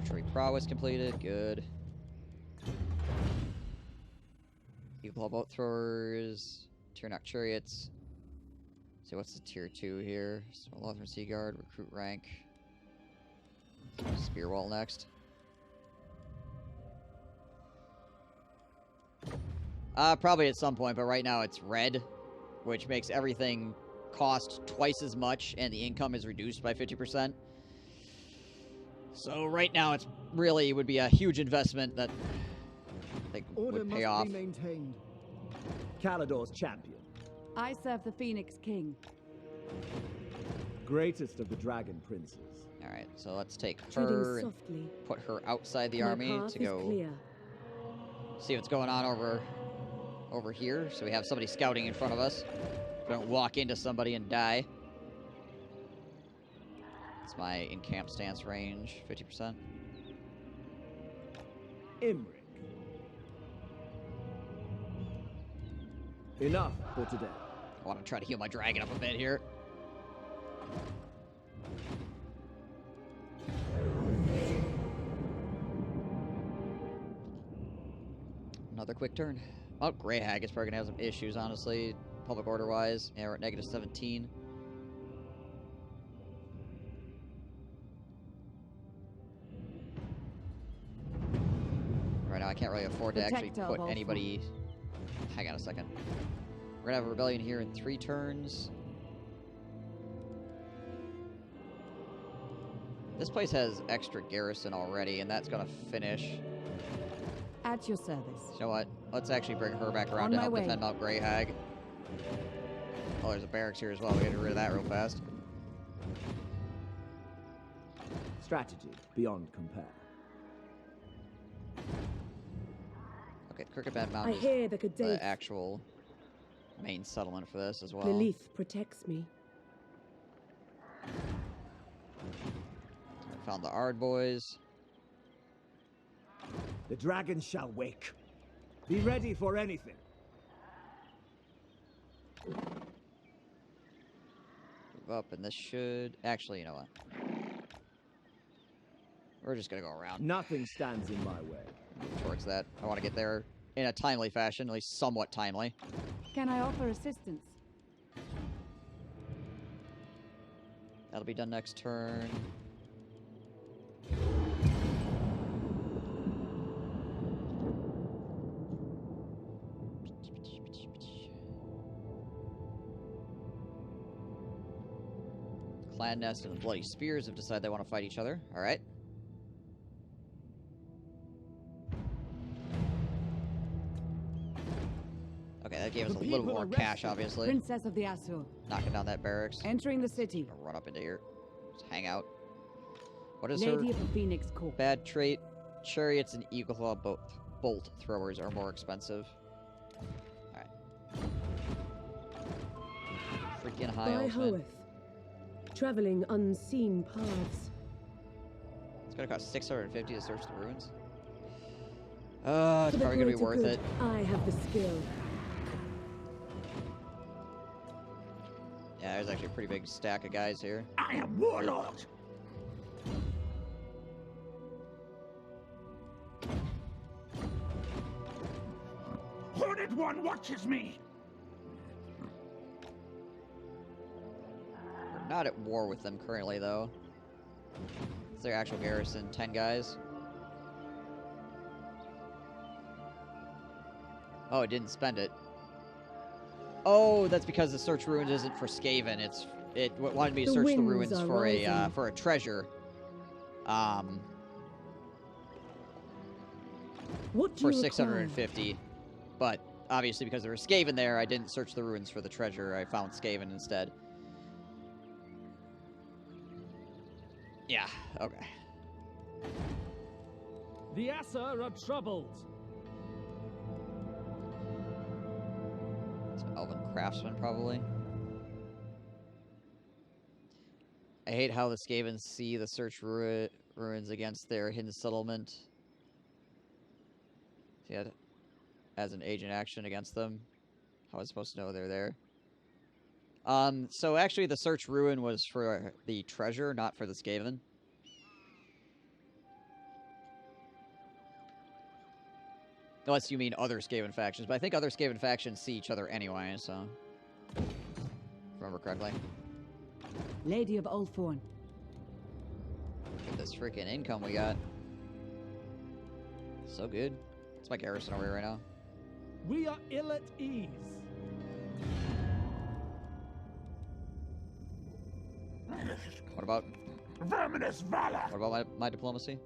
Archery prowess completed. Good. Equal boat throwers. Tier knock chariots. So what's the tier 2 here? So Lutheran Sea Guard, recruit rank. Spear wall next. Probably at some point, but right now it's red, which makes everything cost twice as much, and the income is reduced by 50%. So right now it's really would be a huge investment that I think would pay off. Order must be maintained. Caledor's champion. I serve the Phoenix King. Greatest of the dragon princes. Alright, so let's take her and put her outside the army to go see what's going on over here. So we have somebody scouting in front of us. Don't walk into somebody and die. That's my in-camp stance range, 50%. Imric. Enough for today. I want to try to heal my dragon up a bit here. Another quick turn. Oh, Grey Hag is probably going to have some issues, honestly, public order-wise. Yeah, we're at negative 17. Right now, I can't really afford to actually put anybody... Hang on a second. We're going to have a rebellion here in 3 turns. This place has extra garrison already, and that's going to finish. At your service. You know what? Let's actually bring her back around to help defend Mount Grey Hag. Oh, there's a barracks here as well. We gotta get rid of that real fast. Strategy beyond compare. Okay, the Crooked Bad Mountain is the actual main settlement for this as well. Lilith protects me. I found the Ard boys. The dragon shall wake. Be ready for anything. Move up, and this should... Actually, you know what? We're just gonna go around. Nothing stands in my way. Move towards that. I want to get there in a timely fashion, at least somewhat timely. Can I offer assistance? That'll be done next turn. Clan Nest and the Bloody Spears have decided they want to fight each other. Alright. Okay, that gave us a little more cash, obviously. Princess of the Asur. Knocking down that barracks. Entering the city. Run up into here. Just hang out. What is Lady her of the Phoenix Court. bad trait? Chariots and Eagle Claw bolt throwers are more expensive. Alright. Freaking high ultimate. Traveling unseen paths. It's gonna cost 650 to search the ruins. It's probably gonna be worth it. I have the skill. Yeah, there's actually a pretty big stack of guys here. I am Warlord. Horned One watches me. We're not at war with them currently, though. It's their actual garrison, 10 guys. Oh, it didn't spend it. Oh, that's because the search ruins isn't for Skaven. It wanted me to search the ruins for a treasure. For 650. But obviously, because there was Skaven there, I didn't search the ruins for the treasure. I found Skaven instead. Yeah, okay. The Asur are troubled. It's an Elven Craftsman, probably. I hate how the Skavens see the search ruins against their hidden settlement. See that as an agent action against them. How was I supposed to know they're there? So actually the search ruin was for the treasure, not for the Skaven. Unless you mean other Skaven factions. But I think other Skaven factions see each other anyway, so... If I remember correctly. Lady of Ulthorn. Look at this freaking income we got. So good. It's my garrison over here right now. We are ill at ease. What about... Verminous valor! What about my diplomacy?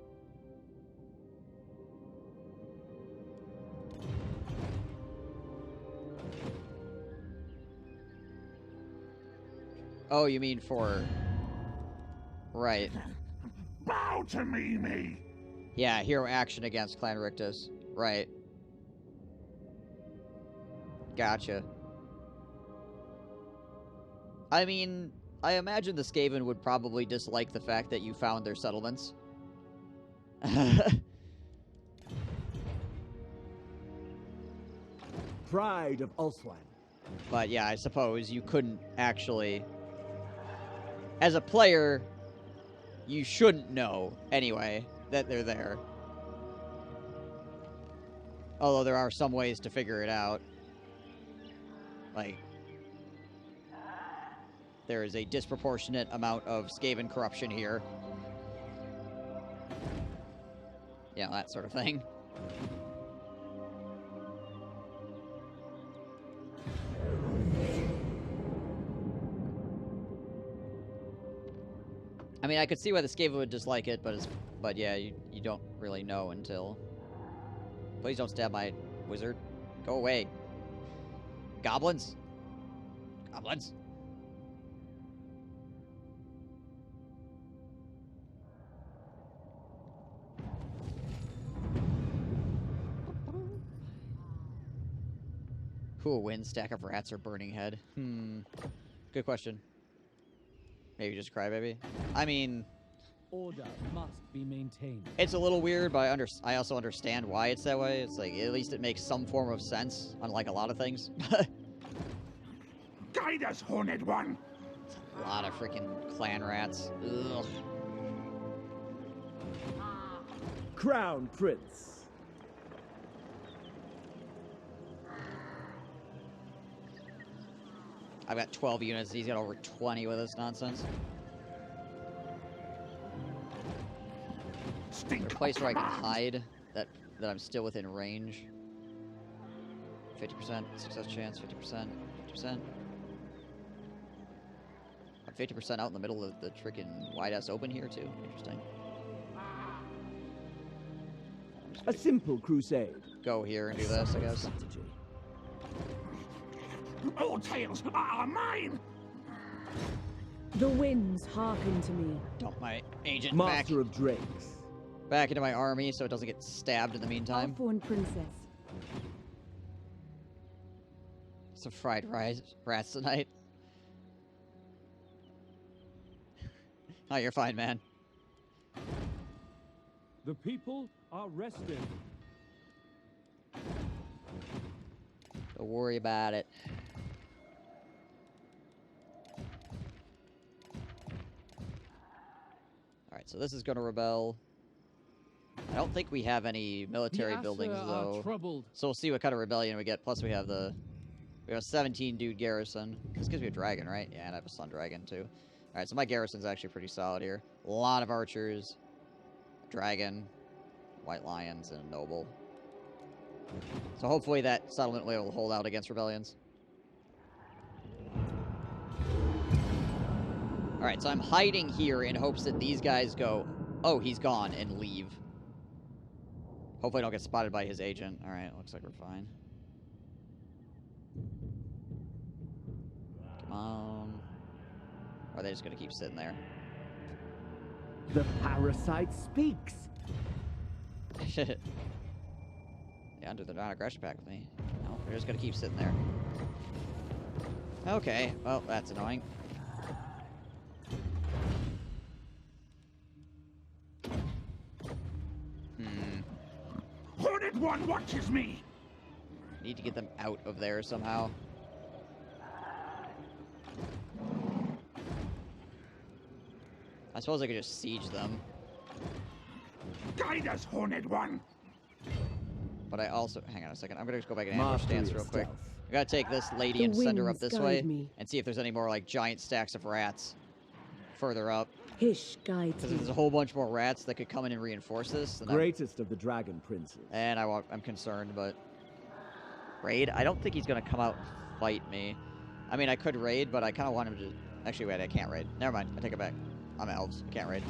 Oh, you mean for... Right. Bow to me! Yeah, hero action against Clan Rictus. Right. Gotcha. I mean, I imagine the Skaven would probably dislike the fact that you found their settlements. Pride of Ulthwan. But yeah, I suppose you couldn't actually... As a player, you shouldn't know, anyway, that they're there. Although there are some ways to figure it out. Like, there is a disproportionate amount of Skaven corruption here. Yeah, that sort of thing. I mean, I could see why the Skaven would dislike it, but yeah, you don't really know until... Please don't stab my wizard. Go away. Goblins? Goblins? Who will win, stack of rats or burning head? Good question. Maybe just Crybaby? I mean... Order must be maintained. It's a little weird, but I also understand why it's that way. It's like, at least it makes some form of sense, unlike a lot of things. Guide us, Horned One! A lot of freaking clan rats. Ugh. Crown Prince. I've got 12 units. He's got over 20 with this nonsense. Is there a place where I can hide that I'm still within range? 50% success chance, 50%, 50%. I'm 50% out in the middle of the freaking wide-ass open here, too. Interesting. A simple crusade. Go here and do this, I guess. Strategy. All tales are mine! The winds hearken to me. Dump my agent back Master of Drakes. into my army so it doesn't get stabbed in the meantime. Ulthorn Princess. Some fried rats tonight. Oh, you're fine, man. The people are rested. Don't worry about it. Alright, so this is going to rebel. I don't think we have any military buildings, though. Troubled. So we'll see what kind of rebellion we get. Plus we have a 17-dude garrison. This gives me a dragon, right? Yeah, and I have a sun dragon, too. Alright, so my garrison's actually pretty solid here. A lot of archers. Dragon. White lions, and a noble. So hopefully that settlement will be able to hold out against rebellions. Alright, so I'm hiding here in hopes that these guys go, oh, he's gone, and leave. Hopefully I don't get spotted by his agent. Alright, looks like we're fine. Come on. Or are they just going to keep sitting there? The parasite speaks. Yeah, under the non-aggression pact with me. No, they're just going to keep sitting there. Okay, well, that's annoying. Horned One watches me! Need to get them out of there somehow. I suppose I could just siege them. Guide us, Horned One! But I also... Hang on a second. I'm going to just go back and ambush Mastery stance of real quick. stealth. I got to take this lady The and send her up winds this guide way me. and see if there's any more, like, giant stacks of rats further up. Hish guides Because me. there's a whole bunch more rats that could come in and reinforce this. And Greatest of the dragon princes. I'm concerned, but... Raid? I don't think he's going to come out and fight me. I mean, I could raid, but I kind of want him to... Actually, wait, I can't raid. Never mind. I take it back. I'm elves. I can't raid.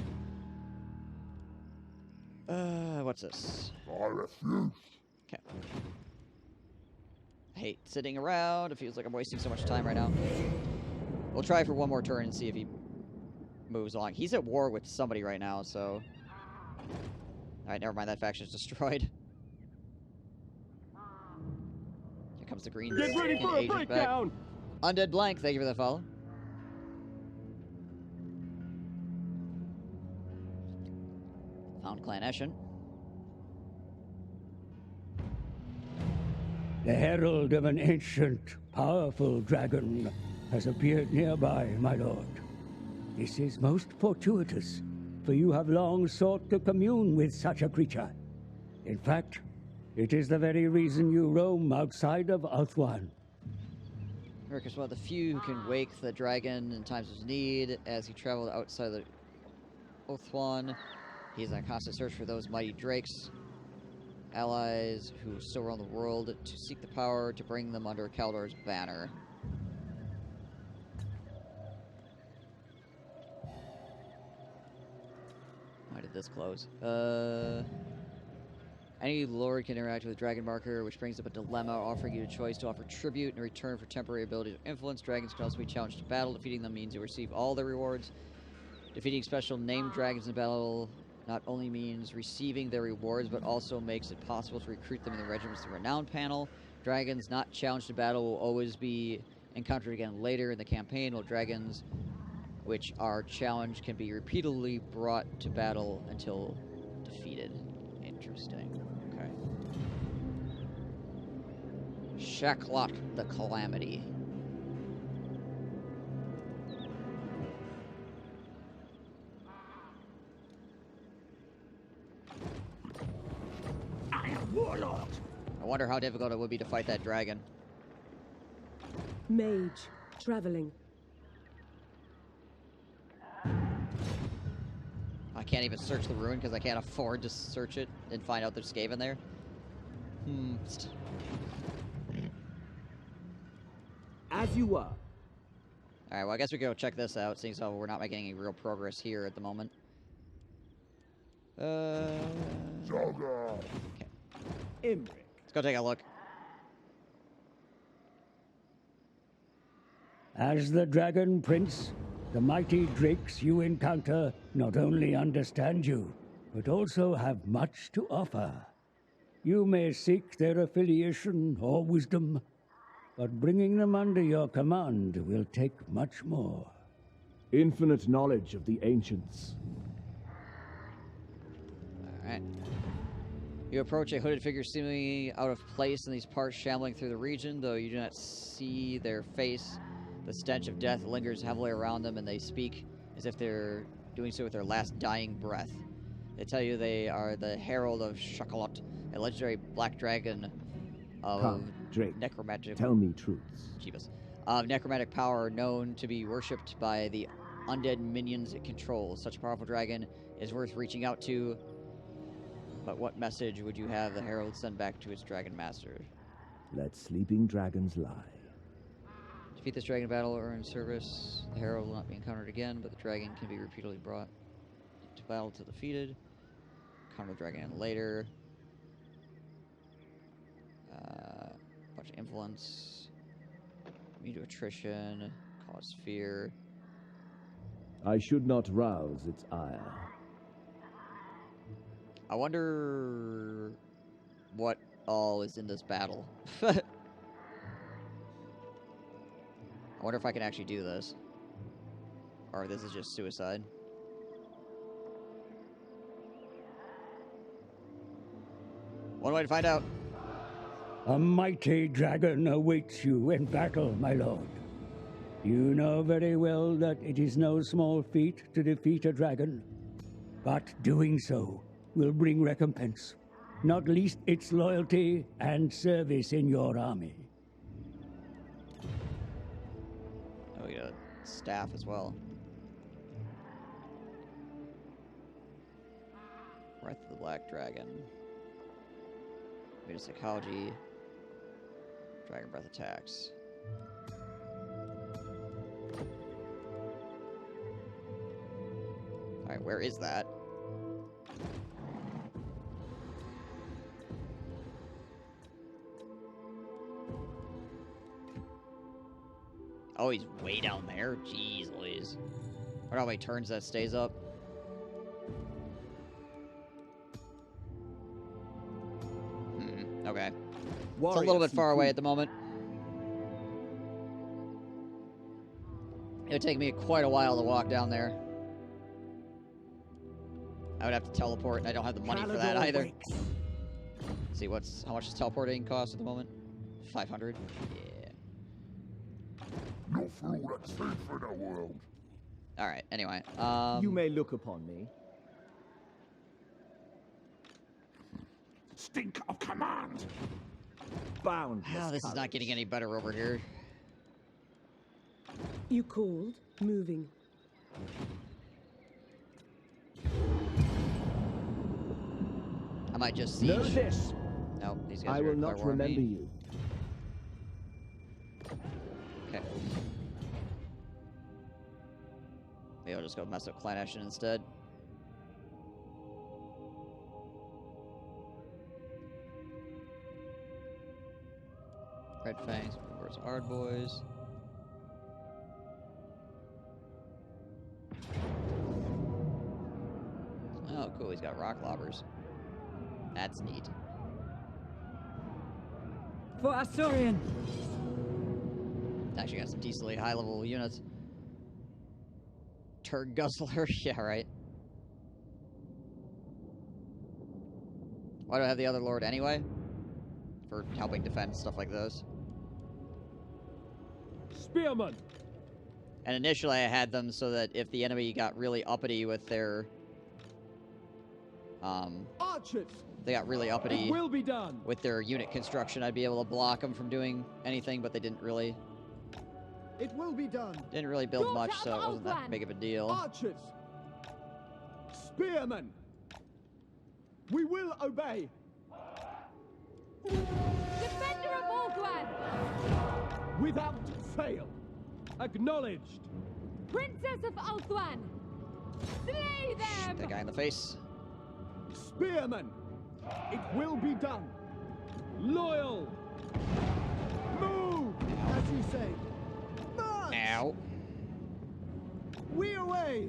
What's this? I refuse. Okay. I hate sitting around. It feels like I'm wasting so much time right now. We'll try for one more turn and see if he moves along. He's at war with somebody right now, so... Alright, never mind. That faction's destroyed. Here comes the green Get ready for a agent back. breakdown! Undead Blank, thank you for the follow. Found Clan Eshin. The herald of an ancient, powerful dragon has appeared nearby, my lord. This is most fortuitous, for you have long sought to commune with such a creature. In fact, it is the very reason you roam outside of Ulthuan. Rick is one of the few who can wake the dragon in times of need. As he traveled outside of the Ulthuan, he is on a constant search for those mighty drakes, allies who still roam the world, to seek the power to bring them under Caledor's banner. Why did this close? Any lord can interact with a dragon marker, which brings up a dilemma, offering you a choice to offer tribute in return for temporary abilities of influence. Dragons can also be challenged to battle. Defeating them means you receive all their rewards. Defeating special named dragons in battle not only means receiving their rewards, but also makes it possible to recruit them in the regiment's renown panel. Dragons not challenged to battle will always be encountered again later in the campaign, while dragons which are challenged can be repeatedly brought to battle until defeated. Interesting. Okay. Shaklot the Calamity. I am warlord. I wonder how difficult it would be to fight that dragon. Mage, traveling. I can't even search the ruin because I can't afford to search it and find out there's Skaven there. As you were. Alright, well, I guess we go check this out, seeing as how we're not making any real progress here at the moment. Jogger. Okay. Imric. Let's go take a look. As the Dragon Prince, the mighty drakes you encounter not only understand you, but also have much to offer. You may seek their affiliation or wisdom, but bringing them under your command will take much more. Infinite knowledge of the ancients. Alright. You approach a hooded figure seemingly out of place in these parts, shambling through the region, though you do not see their face. The stench of death lingers heavily around them, and they speak as if they're doing so with their last dying breath. They tell you they are the Herald of Shakalot, a legendary black dragon of Come, Drake. necromantic... Tell me truths. Jeebus. Of necromantic power known to be worshipped by the undead minions it controls. Such a powerful dragon is worth reaching out to, but what message would you have the Herald send back to its dragon master? Let sleeping dragons lie. Defeat this dragon in battle or in service. The Herald will not be encountered again, but the dragon can be repeatedly brought to battle till defeated. Counter the dragon in later. Bunch of influence. Immune to attrition. Cause fear. I should not rouse its ire. I wonder what all is in this battle. I wonder if I can actually do this. Or this is just suicide. One way to find out. A mighty dragon awaits you in battle, my lord. You know very well that it is no small feat to defeat a dragon, but doing so will bring recompense. not least its loyalty and service in your army. Oh, we got a staff as well. Breath of the Black Dragon. Beta Psychology. Dragon Breath attacks. Alright, where is that? Oh, he's way down there? Jeez Louise. I wonder how many turns that stays up. Okay. It's a little bit far away at the moment. It would take me quite a while to walk down there. I would have to teleport, and I don't have the money for that either. Let's see, how much does teleporting cost at the moment? 500? Yeah. Not for all that safe in the world. Alright, anyway. You may look upon me. Stink of command. Bound. Oh, this is not getting any better over here. You called. Moving. I might just siege. Know this. Nope, these guys I are will gonna not warn remember me. you. Okay. Maybe I'll just go mess up Clan Ashton instead. Red Fangs, where's Ard Boys? Oh, cool, he's got rock lobbers. That's neat. For Asturian. Actually got some decently high-level units. Turd Guzzler, yeah, right. Why do I have the other lord anyway? For helping defend stuff like those. Spearman! And initially I had them so that if the enemy got really uppity with their... Archers! They got really uppity It will be done! with their unit construction, I'd be able to block them from doing anything, but they didn't really... It will be done. Didn't really build much, so it wasn't that big of a deal. Archers! Spearmen! We will obey! Defender of Ulthuan! Without fail! Acknowledged! Princess of Ulthuan! Slay them! That guy in the face. Spearmen! It will be done! Loyal! Move! As you say. March! Ow. We away!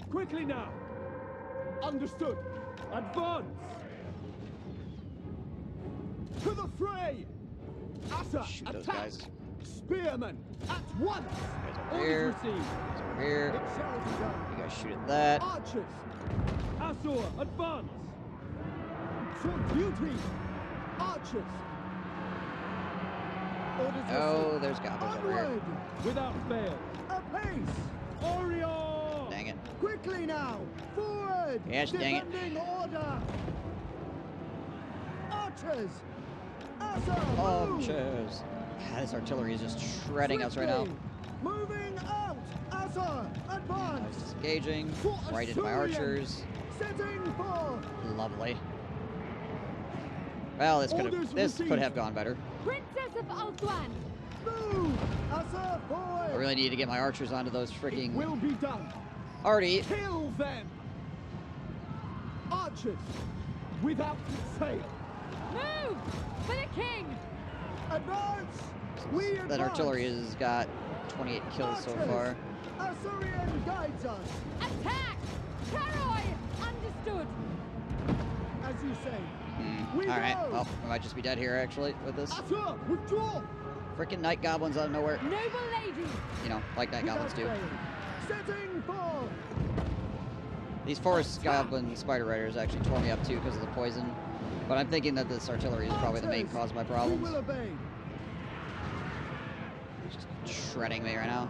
Quickly now! Understood! Advance! To the fray! Asa, Shoot those attack! guys. Spearmen, at once! Guys over Orders here. received! Guys over here. It shall be done. You guys shoot at that. Archers! Asur, advance! For duty! Archers! Orders Oh, received. there's goblins over here. Onward! Without fail! Apace! Orion! Dang it. Quickly now! Forward! Yes, dang it. Defending order! Archers! Asa, Oh, move! cheers. This artillery is just shredding us right now. Swiftly! Moving out! Asa, I advance! was disengaging. For Right into my Asturian! archers. Setting forth! Lovely. Well, this Orders could received. have gone better. Princess of Ulthuan! Move! Asa, forward! I really need to get my archers onto those freaking Will be done! already. Kill them! Archers! Without fail! Move! For the king! Advance! We That advance! artillery has got 28 kills so Archers! far. Asturian guides us! Attack! Terror! Understood! As you say. Hmm. We Alright, go! well, I might just be dead here actually with this. Asur, withdraw! Freaking night goblins out of nowhere. Noble lady! You know, like night goblins do. Without fail. Setting forth! These forest goblin spider riders actually tore me up too because of the poison. But I'm thinking that this artillery is probably the main Archers! cause of my We problems. will obey. It's just shredding me right now.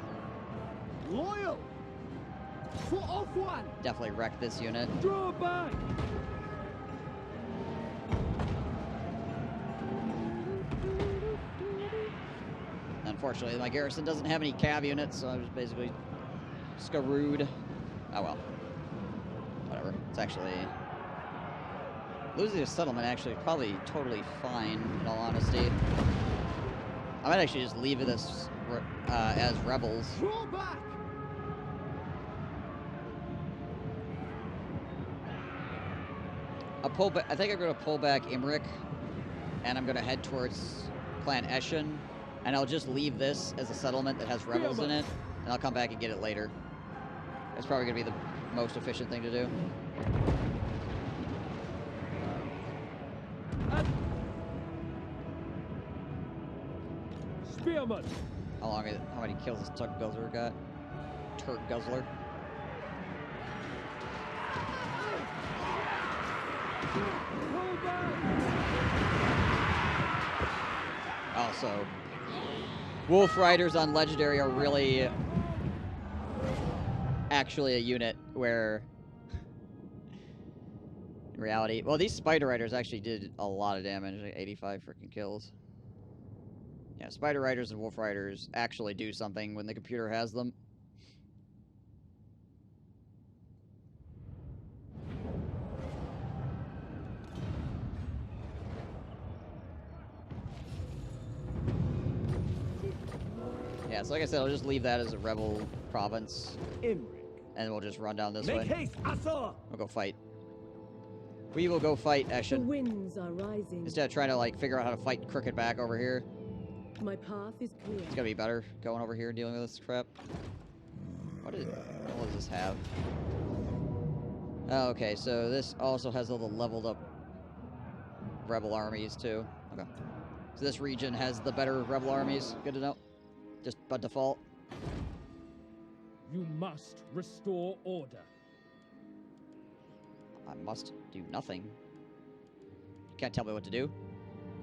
Loyal! For Ulthuan! Definitely wrecked this unit. Draw back! Unfortunately, my garrison doesn't have any cav units, so I was basically screwed. Oh well. Whatever. It's actually... Losing a settlement actually probably totally fine, in all honesty. I might actually just leave this as rebels. Draw back! I think I'm going to pull back Imric, and I'm going to head towards Clan Eshin, and I'll just leave this as a settlement that has rebels in it, and I'll come back and get it later. It's probably going to be the most efficient thing to do. Spearman! How many kills has Turk Guzzler got? Turk Guzzler. Also, Wolf Riders on Legendary are really actually a unit where, in reality, well, these Spider Riders actually did a lot of damage, like 85 freaking kills. Yeah, Spider Riders and Wolf Riders actually do something when the computer has them. Yeah, so like I said, I'll just leave that as a rebel province. Imric. And we'll just run down this Make way. haste, Asor! We'll go fight. We will go fight The Eshin. winds are rising. Instead of trying to, like, figure out how to fight Crooked back over here. My path is clear. It's gonna be better going over here and dealing with this crap. What does this have? Oh, okay, so this also has all the leveled up rebel armies, too. Okay. So this region has the better rebel armies. Good to know. Just by default. You must restore order. I must do nothing. You can't tell me what to do.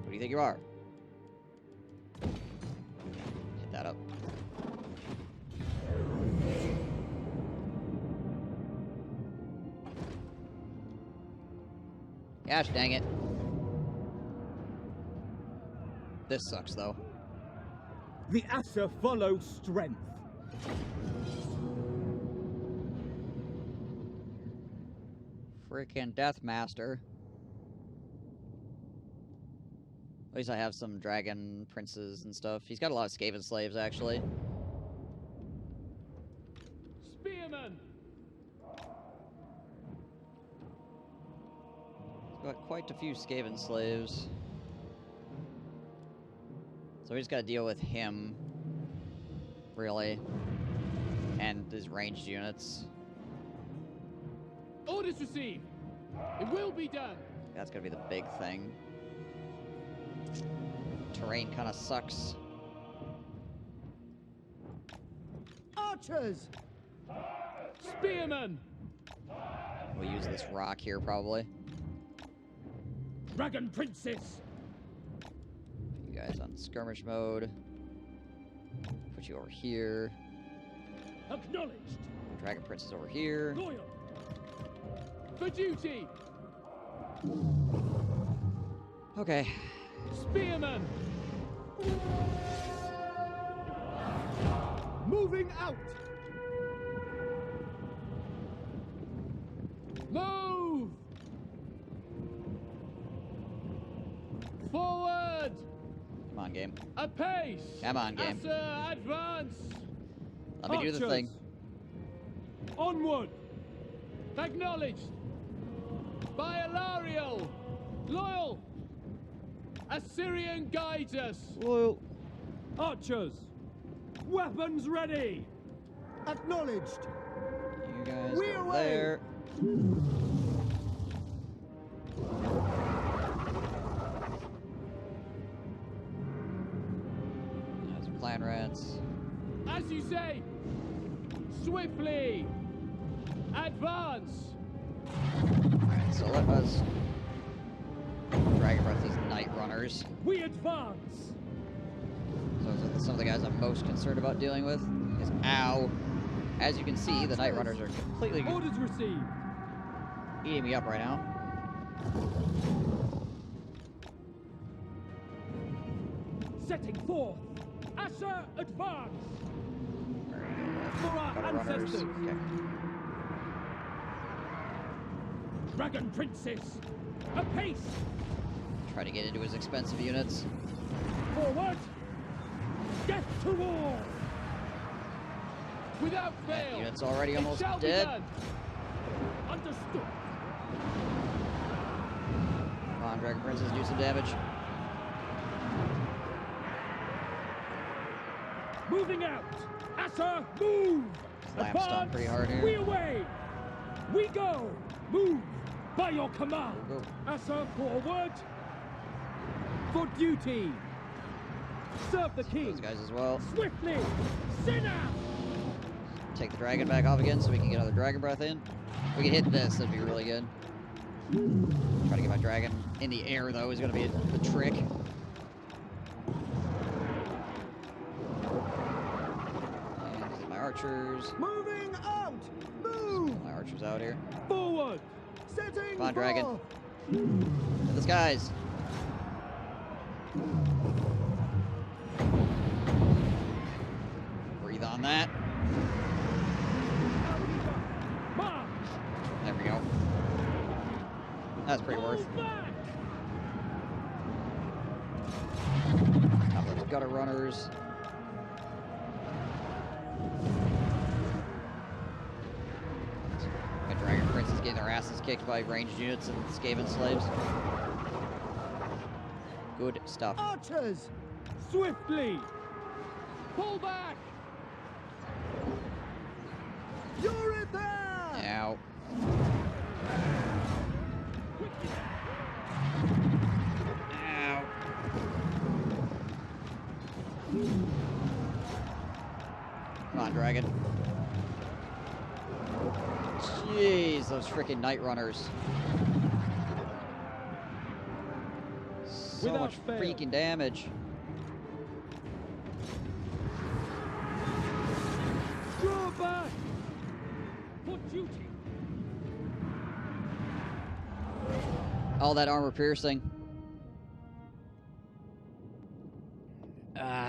Who do you think you are? Hit that up. Gosh dang it. This sucks, though. The Asher follow strength. Frickin' Deathmaster. At least I have some dragon princes and stuff. He's got a lot of Skaven slaves, actually. Spearman! He's got quite a few Skaven slaves. So we just gotta deal with him, really, and his ranged units. Orders received. It will be done. That's gonna be the big thing. Terrain kind of sucks. Archers! Spearman! We'll use this rock here, probably. Dragon Princess! You guys on skirmish mode. Put you over here. Acknowledged. Dragon Prince is over here. Loyal. For duty. Okay. Spearman. Moving out! Move. Forward. Come on, game. Apace. Come on, game. Asser, advance. Let me do the Archers. thing. Onward. Acknowledged. By Alariel. Loyal. Assyrian guides us. Loyal. Archers. Weapons ready. Acknowledged! You guys We go away. there. There's clan rats. As you say. Swiftly. Advance. Alright, so let us drag across these night runners. We advance. So some of the guys I'm most concerned about dealing with is ow. As you can see, the night runners are completely Orders received. eating me up right now. Setting forth. Asher, advance! For our Got our runners. ancestors! Okay. Dragon Princess! Apace! Try to get into his expensive units. Forward! Death to all! Without That fail! unit's already It almost shall be dead. done. Understood. Come on, Dragon Princess, do some damage. Moving out! Asher, move! Slam stun pretty hard here. We away! We go! Move! By your command! Go, go. Asher, forward! For duty! Serve the king! Those guys as well. Swiftly! Sinner! Take the dragon back off again so we can get another dragon breath in. If we can hit this, that'd be really good. Try to get my dragon in the air, though, is going to be the trick. And these are my archers. Moving out! Move! Get my archers out here. Forward! Setting Come on, dragon. for- Hit the skies. Breathe on that. March! There we go. That's pretty worth. Move back! Couple of gutter runners. My dragon prince is getting their asses kicked by ranged units and Skaven slaves. Good stuff. Archers! Swiftly! Pull back! You're it there! Now. Ow. Come on, dragon. Jeez, those freaking night runners. So Without much fail. freaking damage. Draw back! For duty! All that armor piercing.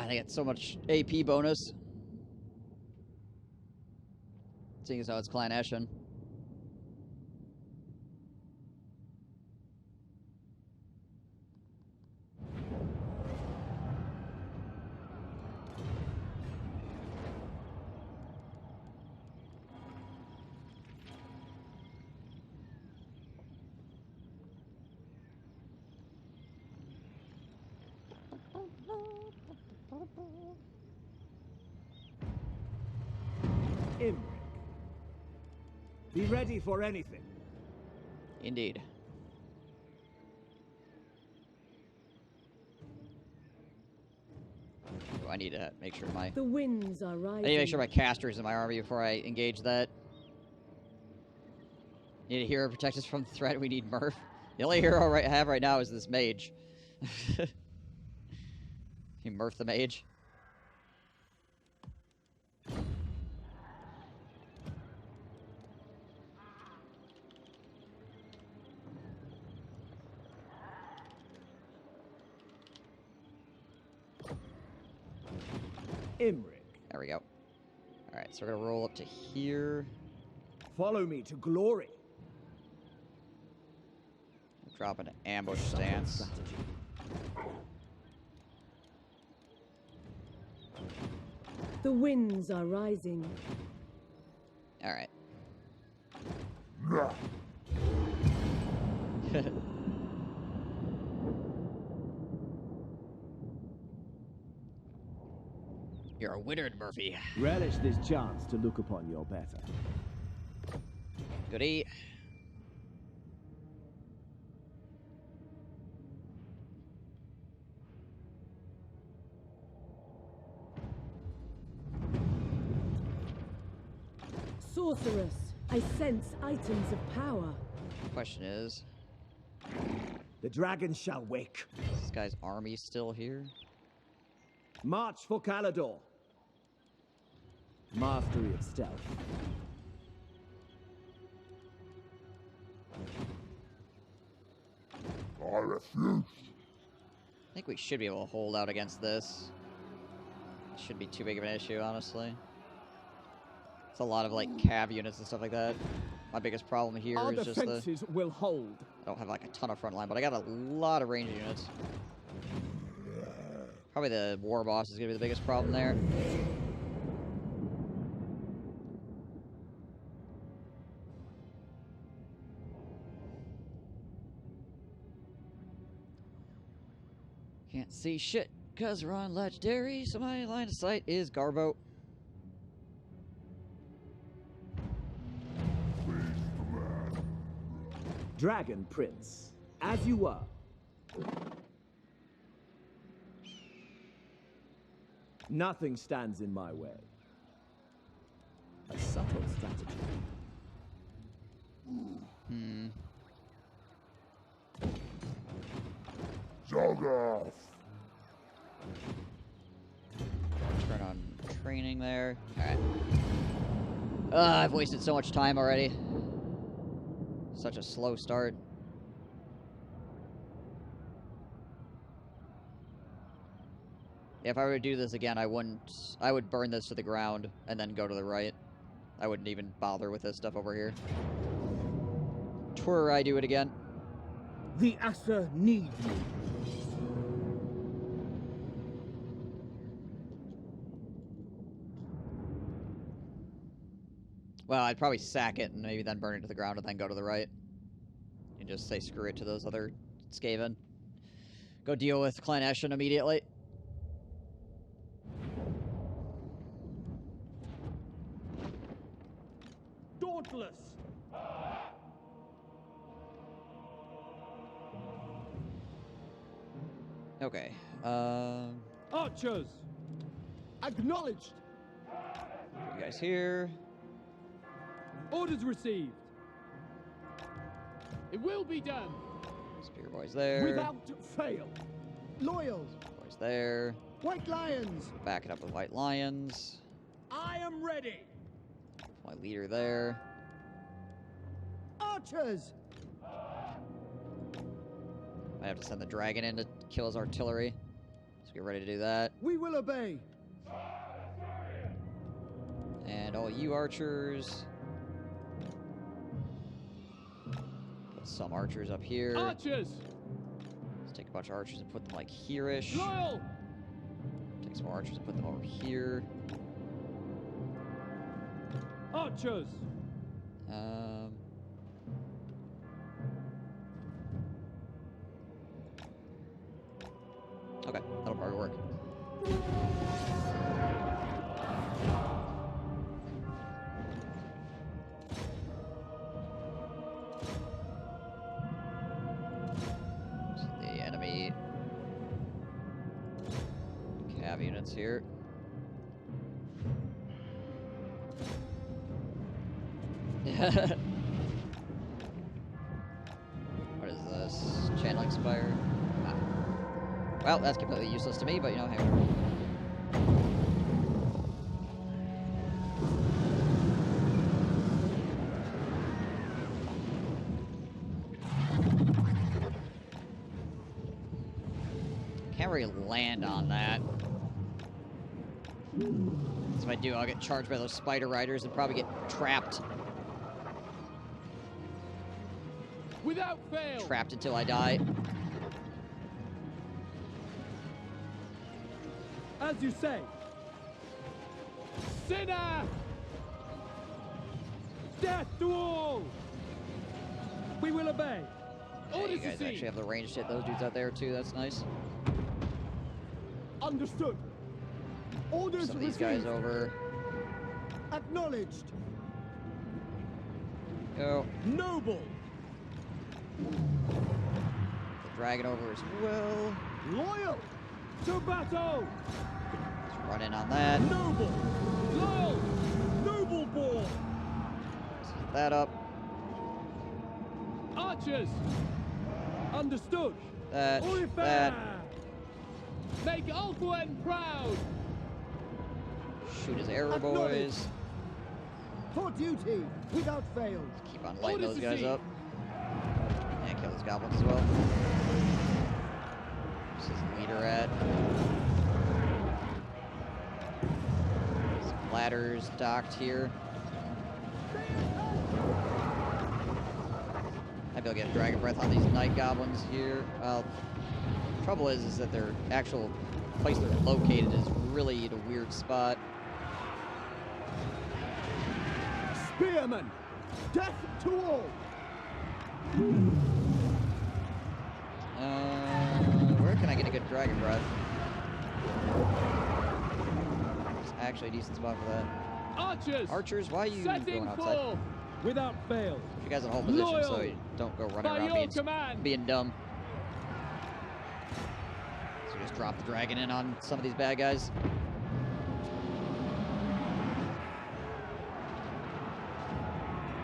They get so much AP bonus. Seeing as how it's Clan Eshin. Imric. Be ready for anything. Indeed. Oh, I need to make sure my... The winds are I rising. need to make sure my caster's in my army before I engage that. Need a hero to protect us from the threat. We need Murph. The only hero I have right now is this mage. You Murph the mage. Imric. There we go. Alright, so we're gonna roll up to here. Follow me to glory. Drop an ambush stance. The winds are rising. Alright. Nah. You're a winner, Murphy. Relish this chance to look upon your better. Goodie. Sorceress, I sense items of power. Question is, The dragon shall wake. is this guy's army still here? March for Caledor. Mastery of stealth. I refuse. I think we should be able to hold out against this. Shouldn't be too big of an issue, honestly. It's a lot of like cav units and stuff like that. My biggest problem here Our is just the defenses will hold. I don't have like a ton of front line, but I got a lot of range units. Probably the war boss is gonna be the biggest problem there. Can't see shit because we're on legendary, so my line of sight is Garbo. Dragon Prince, as you are. Nothing stands in my way. A subtle strategy. Jog off. Turn on training there. Alright. I've wasted so much time already. Such a slow start. If I were to do this again, I would burn this to the ground and then go to the right. I wouldn't even bother with this stuff over here. Twirr, I do it again. The Asa need me. Well, I'd probably sack it and maybe then burn it to the ground and then go to the right. And just say screw it to those other Skaven. Go deal with Clan Eshin immediately. Dauntless. Okay. Archers. Acknowledged. You guys here. Orders received. It will be done. Spear boys there. Without fail. Loyal. Boys there. White Lions. Back it up with White Lions. I am ready. My leader there. Archers. Might have to send the dragon in to kill his artillery. So get ready to do that. We will obey. And all you archers. Put some archers up here. Archers. Let's take a bunch of archers and put them like here-ish. Loyal. Take some more archers and put them over here. Archers. Okay, that'll probably work. So the enemy cav units here. What is this? Channeling Spire? Ah. Well, that's completely useless to me, but you know, hey, whatever. Can't really land on that. So if I do, I'll get charged by those spider riders and probably get trapped. Without fail. Trapped until I die. As you say. Sinner! Death to all! We will obey. Yeah, Orders you guys received. actually have the range to hit those dudes out there too, that's nice. Understood. Orders Some of these received. guys over. Acknowledged. Go. Noble. The dragon over as well. Loyal. To battle. Let's run in on that. Noble. Loyal. Noble born. Let's hit that up. Archers. Understood. That. Orifere. That. Make Alcuin proud. Shoot his arrow Acknowledged. boys. For duty. Without fail. Keep on lighting Orders those guys received. up. And kill those goblins as well. Where's his leader at? ladders docked here. Maybe I'll get Dragon Breath on these Night Goblins here. Well, trouble is that their actual place they're located is really in a weird spot. Spearmen! Death to all! Where can I get a good Dragon Breath? It's actually a decent spot for that. Archers! Archers, why are you Setting going outside? forth! Without fail. Put you guys in hold position so Loyal. you don't go running By around your command. being dumb. So just drop the dragon in on some of these bad guys.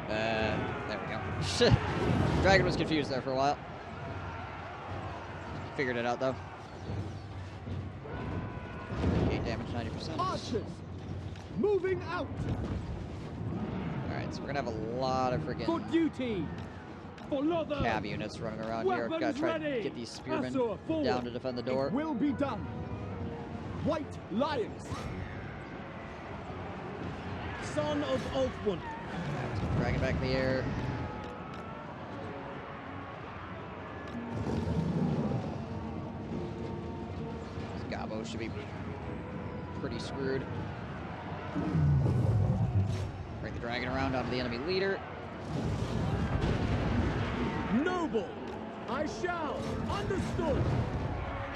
There we go. Dragon was confused there for a while. Figured it out though. 8 damage, 90%. Archers! Moving out! Alright, so we're gonna have a lot of For freaking duty! For Lother! cab units running around here. I've got to Weapons try to ready. get these spearmen Asur, forward. down to defend the door. It will be done. White Lions! Son of Ulfwund! Drag it back in the air. This Gabo should be pretty screwed. Bring the dragon around onto the enemy leader. Noble! I shall! Understood!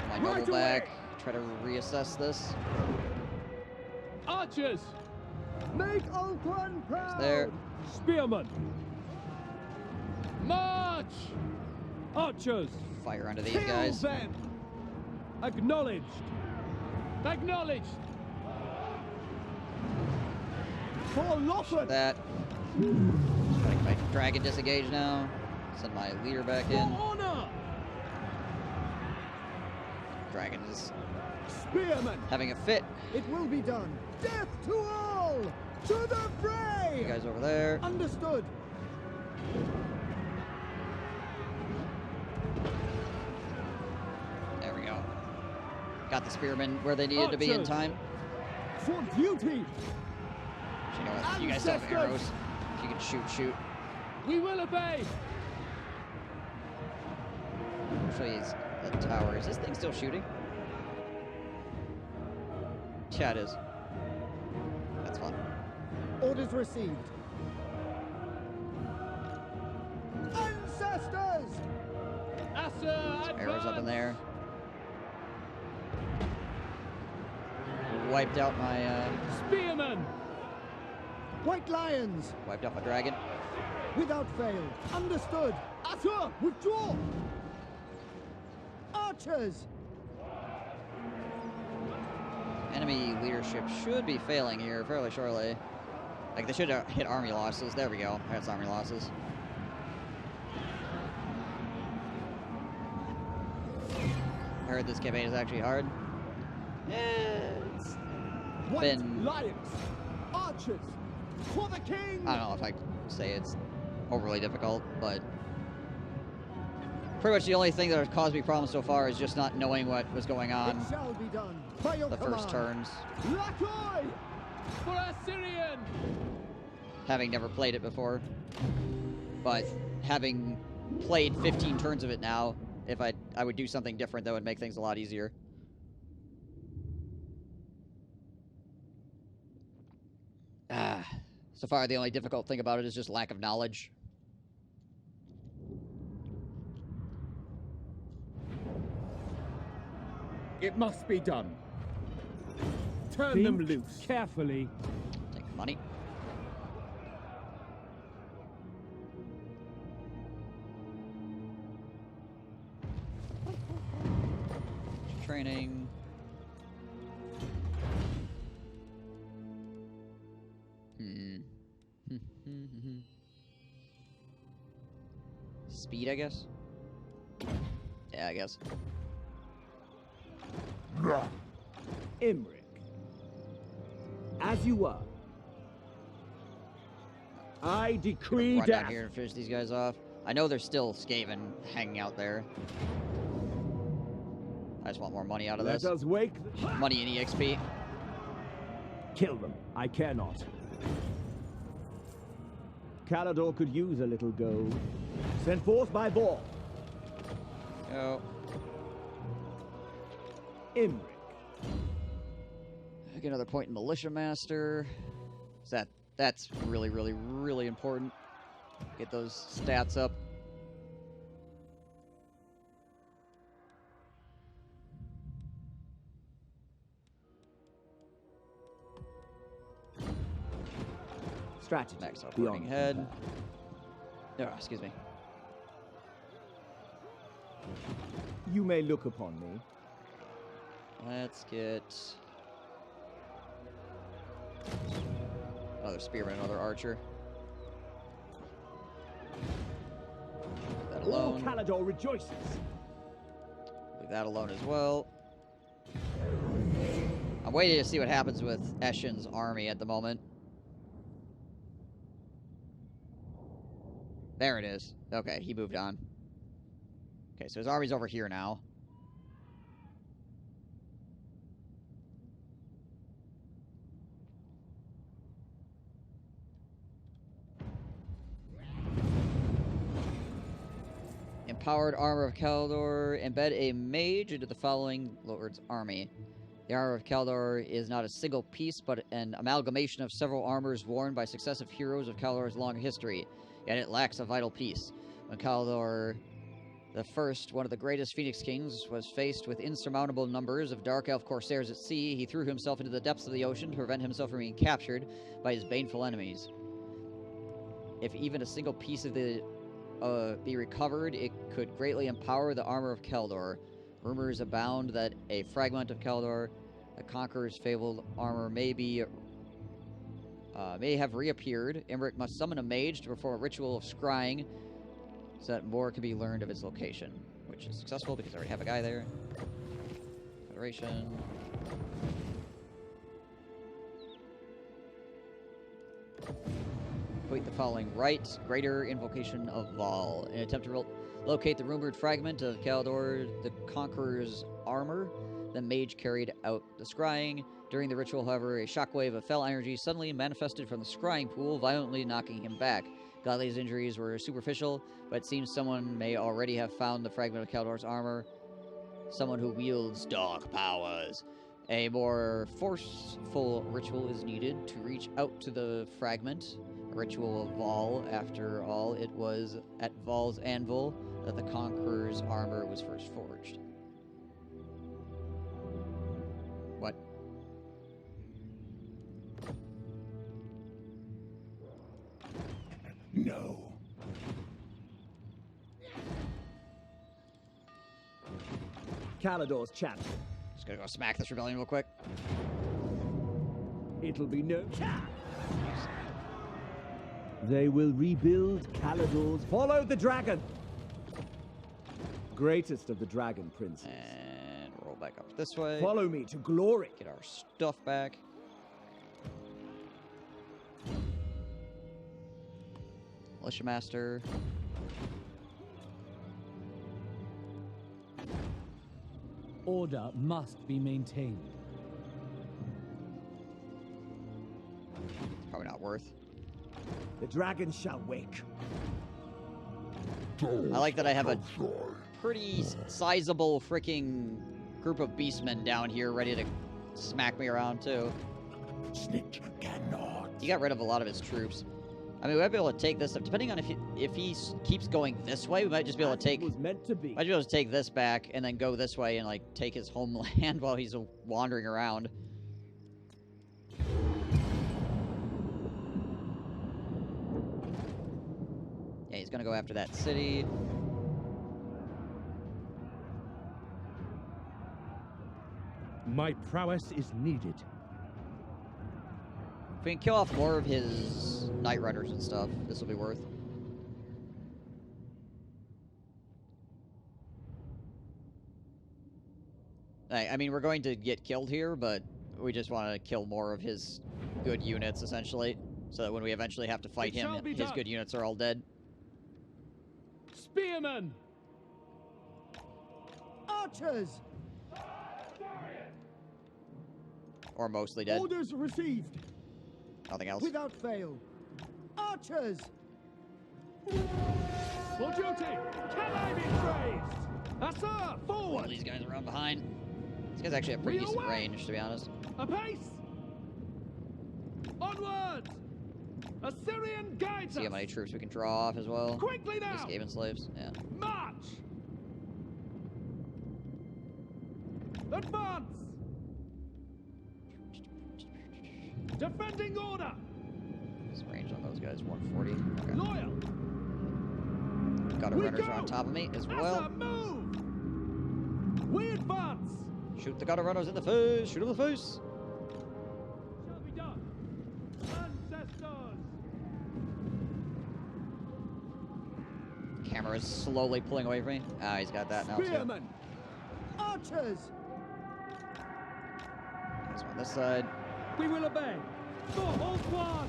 My Right noble away. back. Try to reassess this. Archers! Make Ulfwund proud! There. Spearmen! March! Archers! Fire onto these Kill guys. them! Acknowledged! Acknowledged! For Lothar! That. Try to get my dragon disengaged now. Send my leader back For in. honor! Dragon is Spearmen! having a fit. It will be done! Death to all! To the fray! You guys over there. Understood! There we go. Got the spearmen where they needed to be in Archers. time. For duty! You know what? You guys still have Ancestors. arrows. If you can shoot, shoot. We will obey! I'll show you the tower. Is this thing still shooting? Yeah, it is. That's fun. Orders received. Ancestors! Asur, Some arrows up in advance! there. Wiped out my Spearmen! White Lions! wiped out my dragon. Without fail. Understood. Asur, withdraw! Archers! Enemy leadership should be failing here fairly shortly. Like they should have hit army losses. There we go. That's army losses. I heard this campaign is actually hard. It's White been, Lions! Archers! For the king! I don't know if I say it's overly difficult, but pretty much the only thing that has caused me problems so far is just not knowing what was going on It shall be done by your the first command. turns, Lakoy! For Assyrian! having never played it before. But having played 15 turns of it now, if I would do something different that would make things a lot easier. So far the only difficult thing about it is just lack of knowledge. It must be done. Turn Think them loose. carefully. Take the money. Training. Speed, I guess? Yeah, I guess. Imric. As you were. I decree Run down death. here and finish these guys off. I know there's still Skaven hanging out there. I just want more money out of Let this. us wake. Money and EXP. Kill them. I care not. Caledor could use a little gold. Sent forth by ball. Go. Imric. Get another point in Militia Master. That's really, really, really important. Get those stats up. Strategy. Max operating head. No, excuse me. You may look upon me. Let's get another spearman, another archer. Leave that alone. Caledor rejoices. Leave that alone as well. I'm waiting to see what happens with Eshin's army at the moment. There it is. Okay, he moved on. Okay, so his army's over here now. Empowered armor of Caledor. Embed a mage into the following lord's army. The armor of Caledor is not a single piece, but an amalgamation of several armors worn by successive heroes of Caledor's long history, yet it lacks a vital piece. When Caledor the First, one of the greatest Phoenix Kings, was faced with insurmountable numbers of Dark Elf corsairs at sea, he threw himself into the depths of the ocean to prevent himself from being captured by his baneful enemies. If even a single piece of the be recovered, it could greatly empower the armor of Caledor. Rumors abound that a fragment of Caledor, the Conqueror's fabled armor, may have reappeared. Imric must summon a mage to perform a ritual of scrying so that more can be learned of its location, which is successful because I already have a guy there. Federation. Complete the following rite. Greater Invocation of Val. In an attempt to locate the rumored fragment of Caledor, the Conqueror's armor, the mage carried out the scrying. During the ritual, however, a shockwave of fell energy suddenly manifested from the scrying pool, violently knocking him back. Godly's injuries were superficial, but it seems someone may already have found the fragment of Caledor's armor. Someone who wields dark powers. A more forceful ritual is needed to reach out to the fragment. A ritual of Val. After all, it was at Val's anvil that the Conqueror's armor was first forged. What? No. Caledor's champion. Just gonna go smack this rebellion real quick. It'll be no. They will rebuild Caledor's. Follow the dragon. Greatest of the dragon princes. And roll back up this way. Follow me to glory. Get our stuff back. Militia Master. Order must be maintained. Probably not worth. The dragon shall wake. I like that I have a pretty sizable freaking group of beastmen down here ready to smack me around too. Snitch cannot. He got rid of a lot of his troops. I mean, we might be able to take this, depending on if he keeps going this way, we might just be able to take... was meant to be. Might be able to take this back and then go this way and, like, take his homeland while he's wandering around. Yeah, he's gonna go after that city. My prowess is needed. If we can kill off more of his Night Riders and stuff, this will be worth. I mean, we're going to get killed here, but we just want to kill more of his good units, essentially, so that when we eventually have to fight him, his good units are all dead. Spearmen! Archers! Or mostly dead. Orders received. Nothing else. Without fail. Archers! For duty! Can I be praised? Ah, sir! All Forward! these guys around behind. These guys actually have pretty We decent away! range, to be honest. Apace! Onward! Assyrian guides See how us! many troops we can draw off as well. Quickly now! Escaping slaves. Yeah. March! Advance! Defending order! This range on those guys 140. Okay. Loyal! Gutter We runners are go! on top of me as Asa, well. move! We advance! Shoot the gutter runners in the face. Shoot them in the face. Shall be done! Ancestors! Camera is slowly pulling away from me. Ah, he's got that now too. Spearmen! Archers! This one, this side. We will obey! For hold one!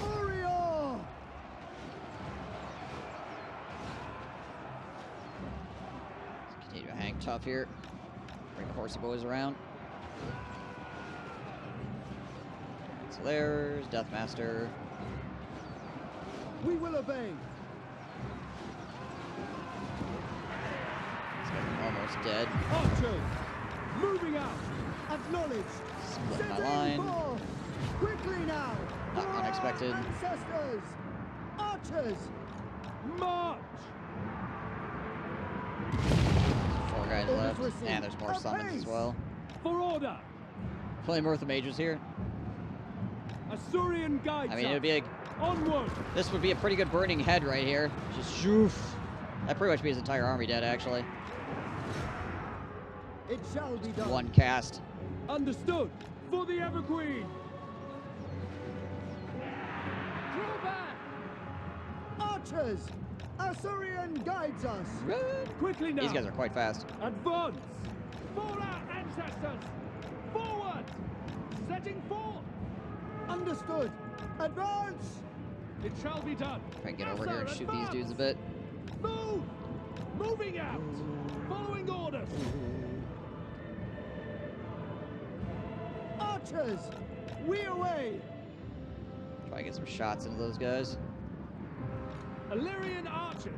Orior! Let's continue to hang tough here. Bring the horsey boys around. So there's Deathmaster. We will obey. This guy's almost dead. Archers! Moving out! Acknowledged. Split my Setting line. forth. Quickly now. Not For our unexpected. Ancestors. Archers. March! 4 guys Orders left. received. And there's more summons as Apace. well. For order! Plenty more with the mages here. Assyrian guides I mean, us. it'd be like, Onward! this would be a pretty good burning head right here. Just shoof. That'd pretty much be his entire army dead, actually. It shall be done. One cast. Understood! For the Evergreen! Draw back! Archers. Assyrian guides us. Quickly now! These guys are quite fast. Advance! For our ancestors! Forward! Setting forth! Understood. Advance. It shall be done! Try and get over Yes, here and sir, shoot these advance! dudes a bit. Move! Moving out! Following orders! Archers. We away. Try and get some shots into those guys. Illyrian archers!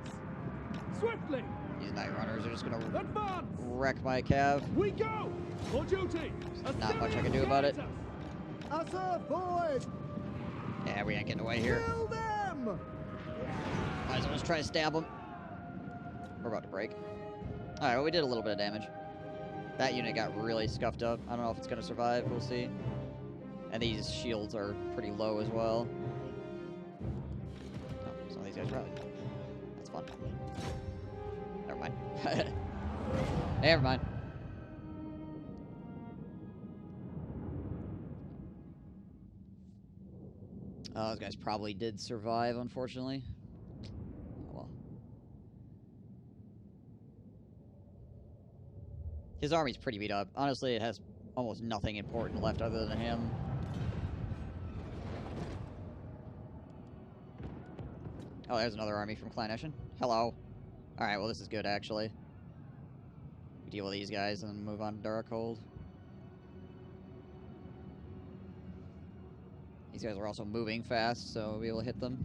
Swiftly! These night runners are just gonna Advance! wreck my cav. We go! For duty! Not much I can Assyrian do about it. guides us. Asa forward. Yeah, we ain't getting away here. Kill them. Might as well just try to stab them. We're about to break. Alright, well, we did a little bit of damage. That unit got really scuffed up. I don't know if it's going to survive. We'll see. And these shields are pretty low as well. Oh, some of these guys rallied. That's fun. Never mind. Never mind. Oh, those guys probably did survive, unfortunately. Oh, well. His army's pretty beat up. Honestly, it has almost nothing important left other than him. Oh, there's another army from Clan Eshin. Hello. Alright, well, this is good, actually. We deal with these guys and then move on to Darkhold. These guys are also moving fast, so we'll be able to hit them.